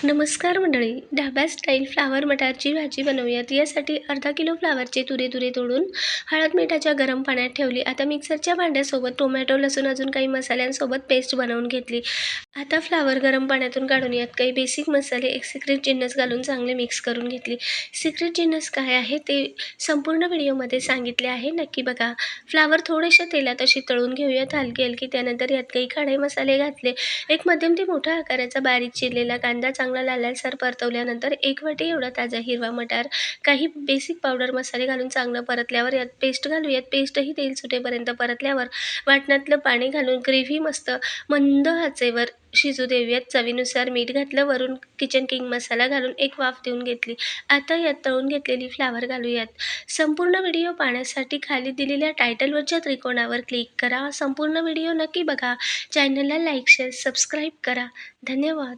नमस्कार मंडळी, dhaba style flower मटारची भाजी बनवूयात. यासाठी अर्धा किलो फ्लावरचे तुरे तोडून हळद मिठाच्या गरम पाण्यात ठेवली. आता मिक्सरच्या भांड्यासोबत टोमॅटो, लसूण अजून काही मसाल्यांसोबत पेस्ट बनवून घेतली. आता फ्लावर गरम पाण्यातून काढून यात काही बेसिक मसाले, एक सिक्रेट जिन्नस घालून चांगले मिक्स करून घेतली. सिक्रेट जिन्नस काय आहे ते संपूर्ण व्हिडिओमध्ये सांगितले आहे, नक्की बघा. फ्लावर थोडेशा तेलात अशी तळून घेऊयात हलकी. त्यानंतर यात काही खडे मसाले घातले. एक मध्यम ते मोठा आकाराचा बारीक चिरलेला कांदा चांगला लालसर परतवल्यानंतर 1 वाटी एवढा ताजा हिरवा मटार, काही बेसिक पावडर मसाले घालून चांगलं परतल्यावर यात पेस्ट घालूयात. पेस्टही तेल सुटेपर्यंत परतल्यावर वाटणातलं पाणी घालून ग्रेव्ही मस्त मंद आचेवर शिजू देऊयात. चवीनुसार मीठ घातलं. वरून किचन किंग मसाला घालून एक वाफ देऊन घेतली. आता यात तळून घेतलेली फ्लावर घालूयात. संपूर्ण व्हिडिओ पाहण्यासाठी खाली दिलेल्या टायटलवरच्या त्रिकोणावर क्लिक करा. संपूर्ण व्हिडिओ नक्की बघा. चॅनलला लाईक, शेअर, सबस्क्राईब करा. धन्यवाद.